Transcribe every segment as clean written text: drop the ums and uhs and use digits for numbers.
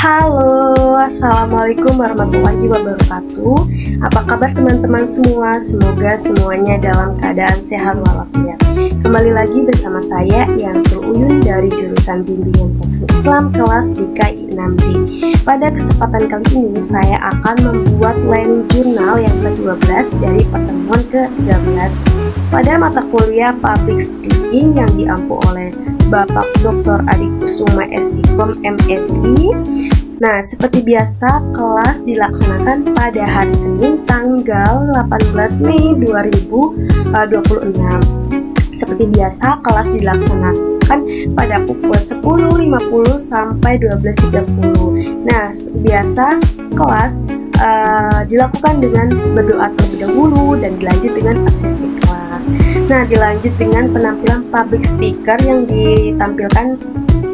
Halo, Assalamualaikum warahmatullahi wabarakatuh. Apa kabar teman-teman semua? Semoga semuanya dalam keadaan sehat walafiat. Kembali lagi bersama saya yang Uyun dari jurusan Bimbingan Konseling Islam kelas BKI 6D. Pada kesempatan kali ini saya akan membuat learning journal yang ke-12 dari pertemuan ke-13 pada mata kuliah Public Speaking yang diampu oleh Bapak Dr. Adi Kusuma SIKOM MSI. Nah, seperti biasa kelas dilaksanakan pada hari Senin tanggal 18 Mei 2026. Seperti biasa kelas dilaksanakan pada pukul 10.50 sampai 12.30. Nah, seperti biasa kelas dilakukan dengan berdoa terlebih dahulu dan dilanjut dengan absensi kelas. Nah, dilanjut dengan penampilan public speaker yang ditampilkan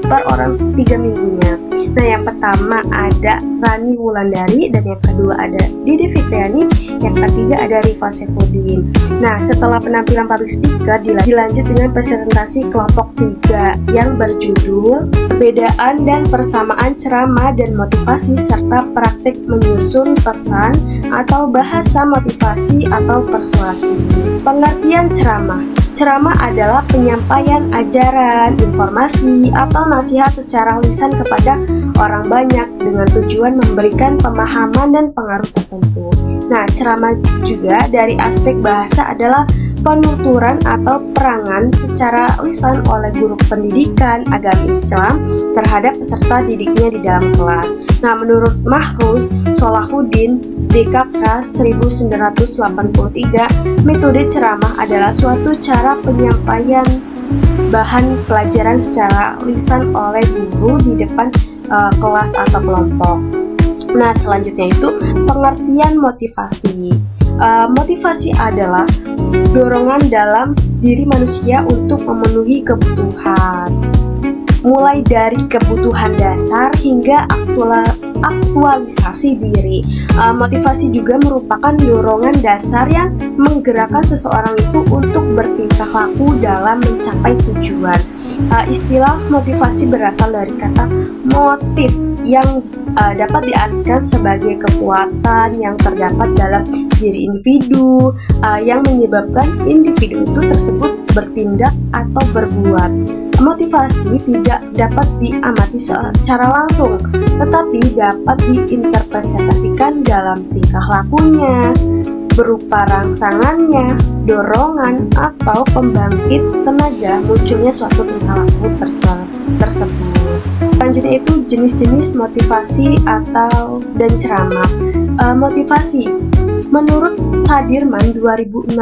per orang 3 minggunya. Nah, yang pertama ada Rani Wulandari dan yang kedua ada Didi Fitriani, yang ketiga ada Rifa Sefudin. Nah, setelah penampilan public speaker dilanjut dengan presentasi kelompok 3 yang berjudul Perbedaan dan Persamaan Ceramah dan Motivasi serta Praktik Menyusun Pesan atau Bahasa Motivasi atau Persuasi. Pengertian ceramah. Ceramah adalah penyampaian ajaran, informasi, atau nasihat secara lisan kepada orang banyak dengan tujuan memberikan pemahaman dan pengaruh tertentu. Nah, ceramah juga dari aspek bahasa adalah penuturan atau perangan secara lisan oleh guru pendidikan agama Islam terhadap peserta didiknya di dalam kelas. Nah, menurut Mahruz Solahuddin DKK 1983, metode ceramah adalah suatu cara penyampaian bahan pelajaran secara lisan oleh guru di depan kelas atau kelompok. Nah, selanjutnya itu pengertian motivasi. Motivasi adalah dorongan dalam diri manusia untuk memenuhi kebutuhan, mulai dari kebutuhan dasar hingga aktualisasi diri. Motivasi juga merupakan dorongan dasar yang menggerakkan seseorang itu untuk bertingkah laku dalam mencapai tujuan. Istilah motivasi berasal dari kata motif yang dapat diartikan sebagai kekuatan yang terdapat dalam diri individu yang menyebabkan individu itu tersebut bertindak atau berbuat. Motivasi tidak dapat diamati secara langsung, tetapi dapat diinterpretasikan dalam tingkah lakunya, berupa rangsangannya, dorongan, atau pembangkit tenaga munculnya suatu tingkah laku tersebut. Selanjutnya itu jenis-jenis motivasi atau dan ceramah. Motivasi. Menurut Sadirman 2016,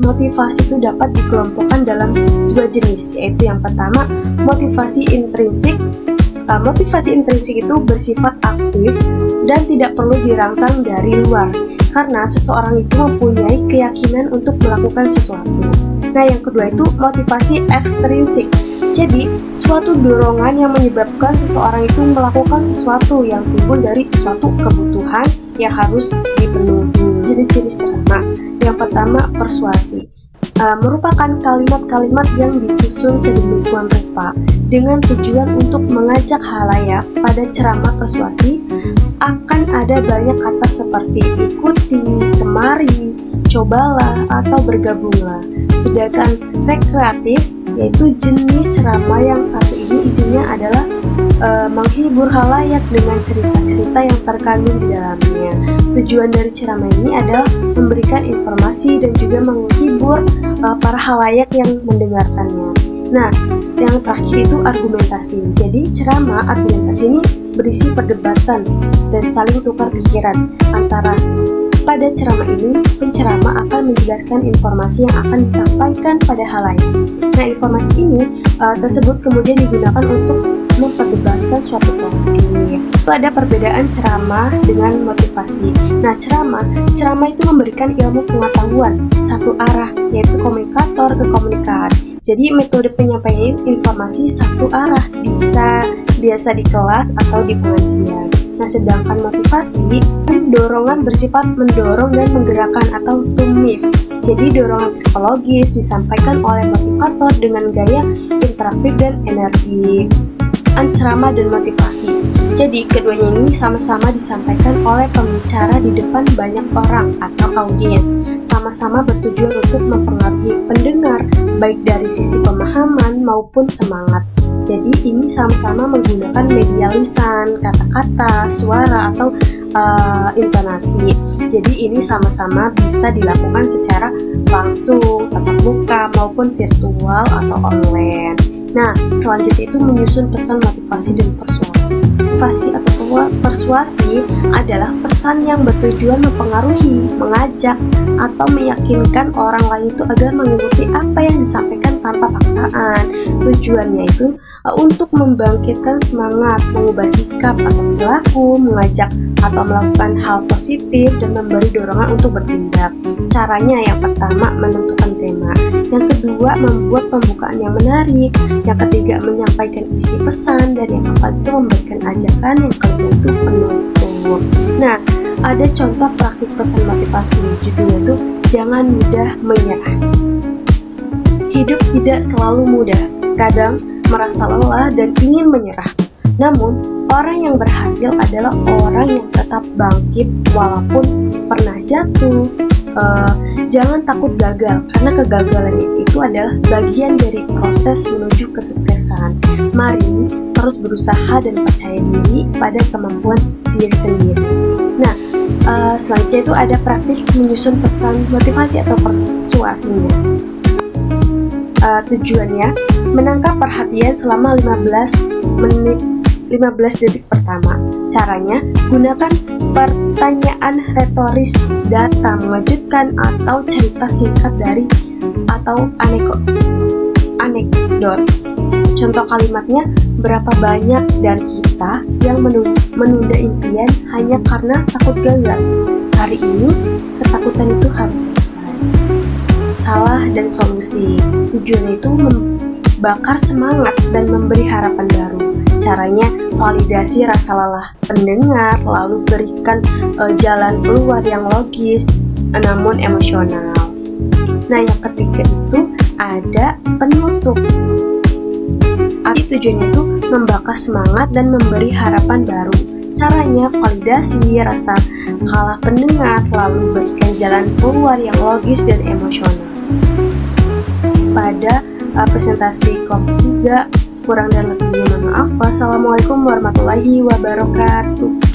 motivasi itu dapat dikelompokkan dalam 2 jenis, yaitu yang pertama motivasi intrinsik. Motivasi intrinsik itu bersifat aktif dan tidak perlu dirangsang dari luar, karena seseorang itu mempunyai keyakinan untuk melakukan sesuatu. Nah, yang kedua itu motivasi ekstrinsik. Jadi, suatu dorongan yang menyebabkan seseorang itu melakukan sesuatu yang timbul dari suatu kebutuhan yang harus dipenuhi. Jenis-jenis ceramah. Yang pertama, persuasi. Merupakan kalimat-kalimat yang disusun sedemikian rupa dengan tujuan untuk mengajak halayak. Pada ceramah persuasi akan ada banyak kata seperti ikuti, kemari, cobalah, atau bergabunglah. Sedangkan rekreatif, yaitu jenis ceramah yang satu ini isinya adalah menghibur halayak dengan cerita-cerita yang terkandung di dalamnya. Tujuan dari ceramah ini adalah memberikan informasi dan juga menghibur para halayak yang mendengarkannya. Nah, yang terakhir itu argumentasi. Jadi ceramah argumentasi ini berisi perdebatan dan saling tukar pikiran antara. Pada ceramah ini, penceramah akan menjelaskan informasi yang akan disampaikan pada halayak. Nah, informasi ini tersebut kemudian digunakan untuk memperdebatkan suatu topik. Itu ada perbedaan ceramah dengan motivasi. Nah, ceramah itu memberikan ilmu pengetahuan satu arah, yaitu komunikator ke komunikat. Jadi metode penyampaian informasi satu arah, biasa di kelas atau di pengajian. Nah, sedangkan motivasi dorongan bersifat mendorong dan menggerakkan atau to move. Jadi dorongan psikologis disampaikan oleh motivator dengan gaya interaktif dan energi. ceramah dan motivasi. Jadi keduanya ini sama-sama disampaikan oleh pembicara di depan banyak orang atau audiens, sama-sama bertujuan untuk mempengaruhi pendengar baik dari sisi pemahaman maupun semangat. Jadi ini sama-sama menggunakan media lisan, kata-kata, suara, atau intonasi. Jadi ini sama-sama bisa dilakukan secara langsung, tatap muka, maupun virtual atau online. Nah, selanjutnya itu menyusun pesan motivasi dan persuasi. Motivasi atau persuasi adalah pesan yang bertujuan mempengaruhi, mengajak, atau meyakinkan orang lain itu agar mengikuti apa yang disampaikan tanpa paksaan. Tujuannya itu untuk membangkitkan semangat, mengubah sikap atau perilaku, mengajak atau melakukan hal positif, dan memberi dorongan untuk bertindak. Caranya yang pertama menentukan tema, yang kedua membuat pembukaan yang menarik, yang ketiga menyampaikan isi pesan, dan yang keempat itu memberikan ajakan, yang kelima itu penutup. Nah, ada contoh praktik pesan motivasi, judulnya itu jangan mudah menyerah. Hidup tidak selalu mudah, kadang merasa lelah dan ingin menyerah. Namun, orang yang berhasil adalah orang yang tetap bangkit walaupun pernah jatuh. Jangan takut gagal, karena kegagalan itu adalah bagian dari proses menuju kesuksesan. Mari terus berusaha dan percaya diri pada kemampuan diri sendiri. Nah, selanjutnya itu ada praktik menyusun pesan motivasi atau persuasinya. Tujuannya menangkap perhatian selama 15 detik pertama. Caranya, gunakan pertanyaan retoris, data mengejutkan, atau cerita singkat dari atau anekdot. Contoh kalimatnya, berapa banyak dari kita yang menunda impian hanya karena takut gagal. Hari ini, ketakutan itu harus selesai. Salah dan solusi. Tujuannya itu membakar semangat dan memberi harapan baru. Caranya, validasi rasa lelah pendengar, lalu berikan jalan keluar yang logis namun emosional. Nah, yang ketiga itu ada penutup. Arti tujuannya itu membakar semangat dan memberi harapan baru. Caranya, validasi rasa kalah pendengar, lalu berikan jalan keluar yang logis dan emosional. Pada presentasi kelompok 3, kurang dan lebihnya mohon maaf. Wassalamualaikum warahmatullahi wabarakatuh.